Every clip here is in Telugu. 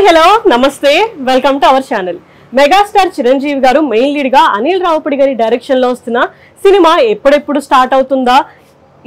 హాయ్ హలో నమస్తే welcome to our channel. Megastar Chiranjeevi గారు మెయిన్ లీడ్ గా అనిల్ రావుపూడి గారి డైరెక్షన్ లో వస్తున్న సినిమా ఎప్పుడెప్పుడు స్టార్ట్ అవుతుందా,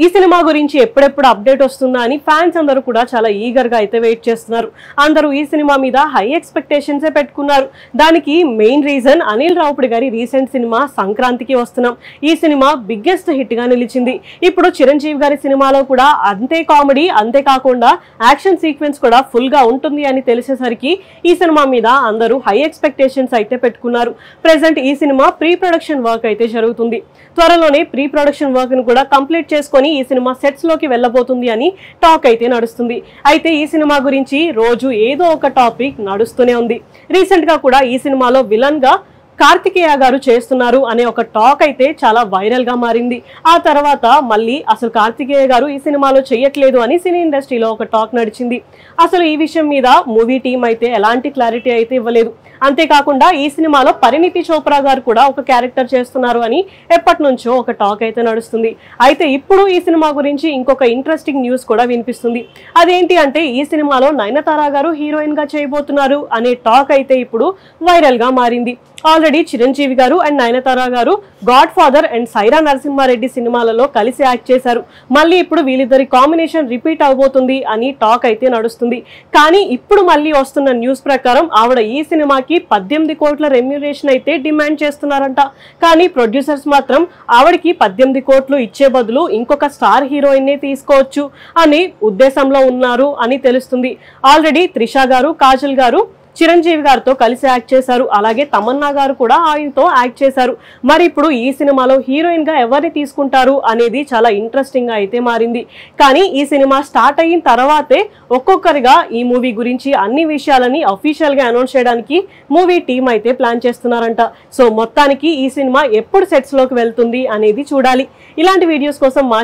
ఈ సినిమా గురించి ఎప్పుడెప్పుడు అప్డేట్ వస్తుందా అని ఫ్యాన్స్ అందరూ కూడా చాలా ఈగర్ గా అయితే వెయిట్ చేస్తున్నారు. అందరూ ఈ సినిమా మీద హై ఎక్స్పెక్టేషన్స్ పెట్టుకున్నారు. దానికి మెయిన్ రీజన్ అనిల్ రావుపూడి గారి రీసెంట్ సినిమా సంక్రాంతికి వస్తున్నాం. ఈ సినిమా బిగ్గెస్ట్ హిట్ గా నిలిచింది. ఇప్పుడు చిరంజీవి గారి సినిమాలో కూడా అంతే కామెడీ, అంతేకాకుండా యాక్షన్ సీక్వెన్స్ కూడా ఫుల్ గా ఉంటుంది అని తెలిసేసరికి ఈ సినిమా మీద అందరూ హై ఎక్స్పెక్టేషన్స్ అయితే పెట్టుకున్నారు. ప్రెసెంట్ ఈ సినిమా ప్రీ ప్రొడక్షన్ వర్క్ అయితే జరుగుతుంది. త్వరలోనే ప్రీ ప్రొడక్షన్ వర్క్ ను కూడా కంప్లీట్ చేసుకొని ఈ సినిమా సెట్స్ లోకి వెళ్ళబోతుంది అని టాక్ అయితే నడుస్తుంది. అయితే ఈ సినిమా గురించి రోజు ఏదో ఒక టాపిక్ నడుస్తూనే ఉంది. రీసెంట్ గా కూడా ఈ సినిమాలో విలన్ గా కార్తికేయ గారు చేస్తున్నారు అనే ఒక టాక్ అయితే చాలా వైరల్ గా మారింది. ఆ తర్వాత మళ్ళీ అసలు కార్తికేయ గారు ఈ సినిమాలో చెయ్యట్లేదు అని సినీ ఇండస్ట్రీలో ఒక టాక్ నడిచింది. అసలు ఈ విషయం మీద మూవీ టీం అయితే ఎలాంటి క్లారిటీ అయితే ఇవ్వలేదు. అంతేకాకుండా ఈ సినిమాలో పరిణీతి చోప్రా గారు కూడా ఒక క్యారెక్టర్ చేస్తున్నారు అని ఎప్పటి నుంచో ఒక టాక్ అయితే నడుస్తుంది. అయితే ఇప్పుడు ఈ సినిమా గురించి ఇంకొక ఇంట్రెస్టింగ్ న్యూస్ కూడా వినిపిస్తుంది. అదేంటి అంటే ఈ సినిమాలో నయనతార గారు హీరోయిన్ గా చేయబోతున్నారు అనే టాక్ అయితే ఇప్పుడు వైరల్ గా మారింది. ఆల్రెడీ చిరంజీవి గారు అండ్ నయనతార గారు God father and Sye Raa Narasimha Reddy సినిమాలలో కలిసి యాక్ట్ చేశారు. మళ్ళీ ఇప్పుడు వీళ్ళిద్దరి కాంబినేషన్ రిపీట్ అవబోతుంది అని టాక్ అయితే నడుస్తుంది. కానీ ఇప్పుడు మళ్ళీ వస్తున్న న్యూస్ ప్రకారం ఆవిడ ఈ సినిమాకి 18 కోట్ల రెమ్యూనరేషన్ అయితే డిమాండ్ చేస్తున్నారంట. కానీ ప్రొడ్యూసర్స్ మాత్రం ఆవిడకి 18 కోట్లు ఇచ్చే బదులు ఇంకొక స్టార్ హీరోయిన్ నే తీసుకోవచ్చు అని ఉద్దేశంలో ఉన్నారు అని తెలుస్తుంది. ఆల్రెడీ త్రిష గారు, కాజల్ గారు చిరంజీవి గారితో కలిసి యాక్ట్ చేశారు. అలాగే తమన్నా గారు కూడా ఆయనతో యాక్ట్ చేశారు. మరి ఇప్పుడు ఈ సినిమాలో హీరోయిన్ గా ఎవరిని తీసుకుంటారు అనేది చాలా ఇంట్రెస్టింగ్ గా అయితే మారింది. కానీ ఈ సినిమా స్టార్ట్ అయిన తర్వాతే ఒక్కొక్కరిగా ఈ మూవీ గురించి అన్ని విషయాలని అఫీషియల్ గా అనౌన్స్ చేయడానికి మూవీ టీం అయితే ప్లాన్ చేస్తున్నారంట. సో మొత్తానికి ఈ సినిమా ఎప్పుడు సెట్స్ లోకి వెళ్తుంది అనేది చూడాలి. ఇలాంటి వీడియోస్ కోసం మా